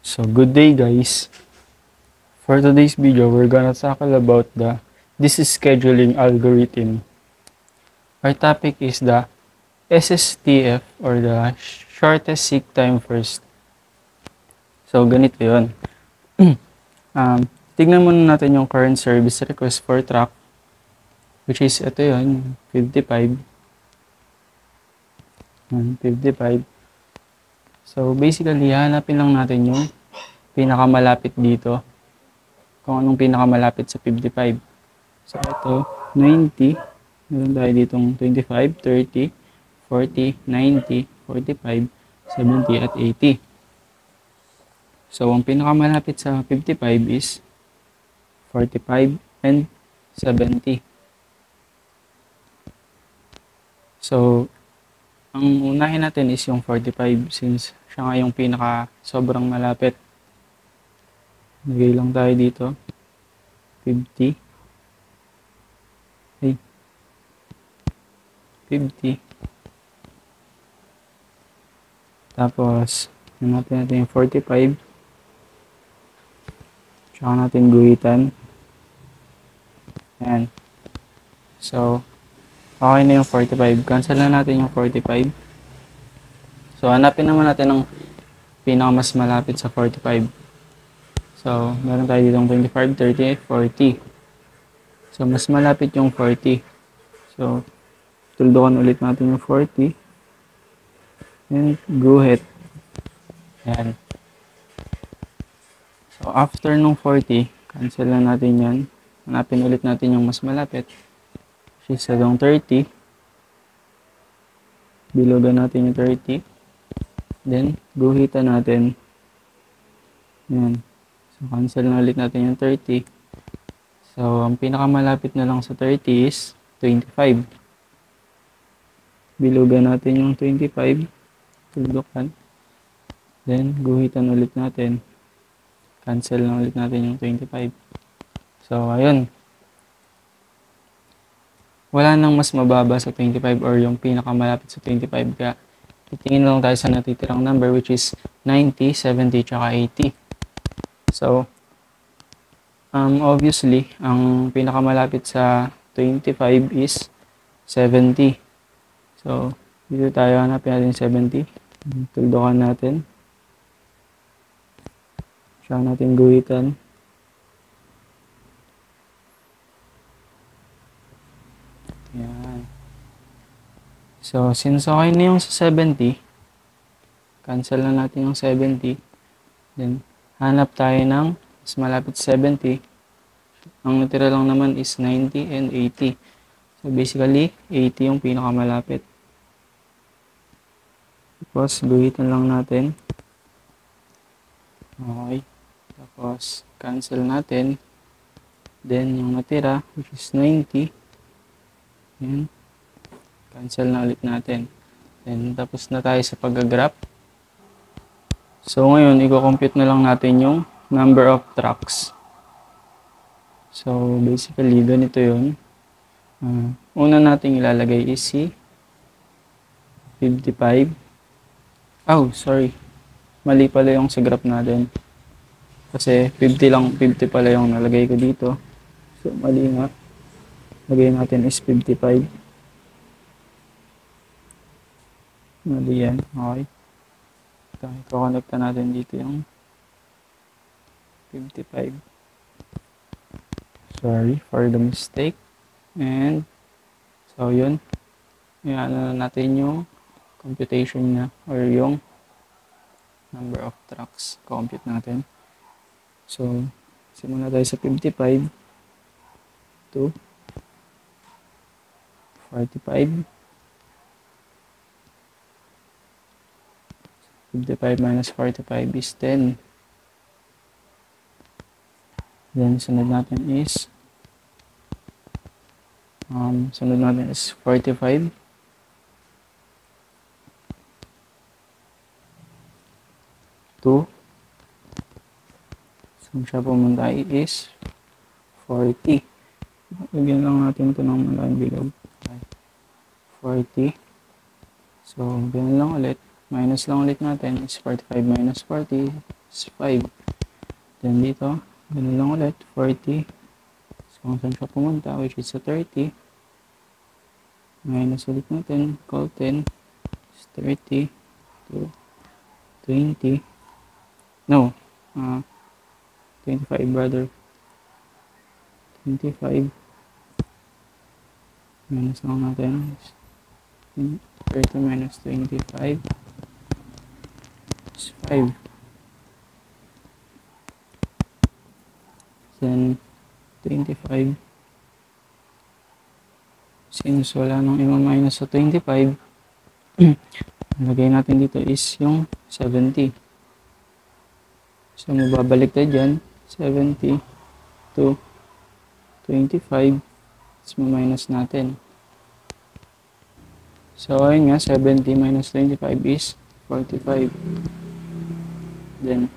So good day guys. For today's video, we're gonna tackle about the this is scheduling algorithm. Our topic is the SSTF or the shortest seek time first. So ganito 'yon. um, Tignan muna natin yung current service request for track, which is ito 'yon, 55. 55. So basically, hanapin lang natin yung pinakamalapit dito. Kung anong pinakamalapit sa 55. So ito, 90. Meron tayo ditong 25, 30, 40, 90, 45, 70, at 80. So ang pinakamalapit sa 55 is 45 and 70. So, ang unahin natin is yung 45 since siya nga yung pinaka sobrang malapit. Lagay lang tayo dito. 50. Ay. 50. Tapos, hanapin natin yung 45. Tsaka natin guhitan. Ayan. So, okay na yung 45. Cancel na natin yung 45. So, hanapin naman natin ang pinakamas malapit sa 45. So, meron tayo ditong 25, 30, 40. So, mas malapit yung 40. So, tuldukan ulit natin yung 40. And guhit. Ayan. So, after nung 40, cancel na natin yan. Hanapin ulit natin yung mas malapit. Which is yung 30. Bilugan natin yung 30. Then, guhitan natin. Ayan. So, cancel na ulit natin yung 30. So, ang pinakamalapit na lang sa 30 is 25. Bilugan natin yung 25. Tuldukan. Then, guhitan ulit natin. Cancel na ulit natin yung 25. So, ayun. Wala nang mas mababa sa 25 or yung pinakamalapit sa 25. Kaya, titingin lang tayo sa natitirang number which is 90, 70, tsaka 80. So, obviously, ang pinakamalapit sa 25 is 70. So, dito tayo hanapin natin 70. Tuldukan natin. Siya natin guhitan. Yan. So, since okay na yung sa 70, cancel na natin yung 70. Then, hanap tayo ng mas malapit sa 70. Ang natira lang naman is 90 and 80. So, basically, 80 yung pinakamalapit. Tapos, guhitan lang natin. Okay. Tapos, cancel natin. Then, yung natira, which is 90. Yan. Cancel na ulit natin. Then, tapos na tayo sa pag-graph. So, ngayon, i-compute na lang natin yung number of tracks. So, basically, ganito yun. Una nating ilalagay is si 55. Oh, sorry. Mali pala yung sa graph natin. Kasi 50 lang, 50 pala yung nalagay ko dito. So, mali nga. Lagay natin is 55. Mali yan. Okay. Ito, natin dito yung 55. Sorry for the mistake. And, so yun. Yan na natin yung computation na or yung number of tracks. Compute natin. So, simula tayo sa 55 to 45. 55 minus 45 is 10. Then, sunod natin is 45. To, saan siya pumunta is 40. Lagyan lang natin ito ng malaking bilog. 40. So, ganun lang ulit. Minus lang ulit natin is 45 minus 40. is 5. Then dito, ganun lang ulit, 40. So, kung saan siya pumunta, which is sa 30. Minus ulit natin, equal 10 is 30 to 20. No, 25 brother. 25 minus lang natin is 30 minus 25 is 5. Then 25, since wala nang i-minus sa 25, lagay natin dito is yung 70. So mababalik tayo dyan, 70 to 25, is minus natin. So ayun nga, 70 minus 25 is 45. Then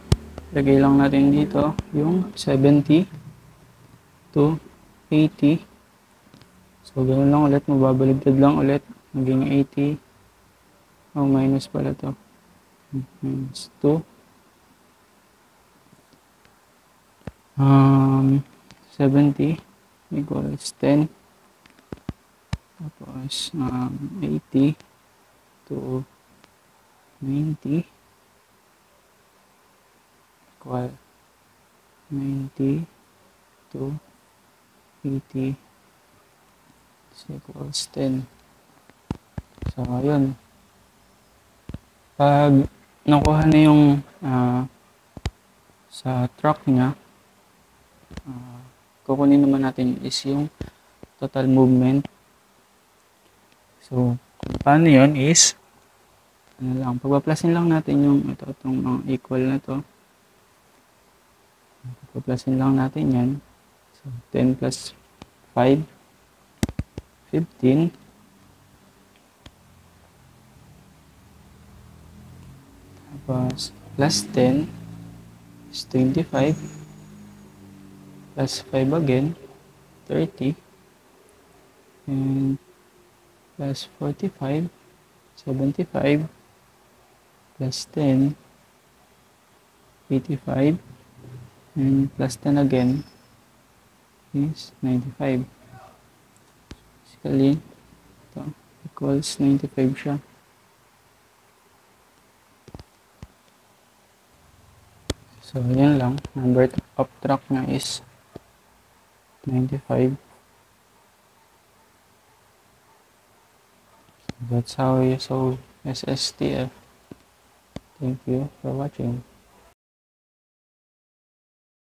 lagay lang natin dito yung 70 to 80. So, ganoon lang ulit. Mababaligtad lang ulit. Maging 80. Oh, minus pala to. Minus 2. 70 equals 10. Tapos, 80 to 90 equal 90 to 80 equals 10. So, ayun. Pag nakuha na yung sa truck niya, kukunin naman natin is yung total movement. So, paano yun is, pagpaplasin lang natin yung itong mga equal na to. Pagpaplasin lang natin yan. So, 10 plus 5, 15. Tapos, plus 10 is 25. Plus 5 again, 30. And plus 45, 75. Plus 10, 85. And plus 10 again is 95. Basically, ito equals 95 siya. So, yan lang. Number of truck niya is 95. That's how you solve SSTF. Thank you for watching.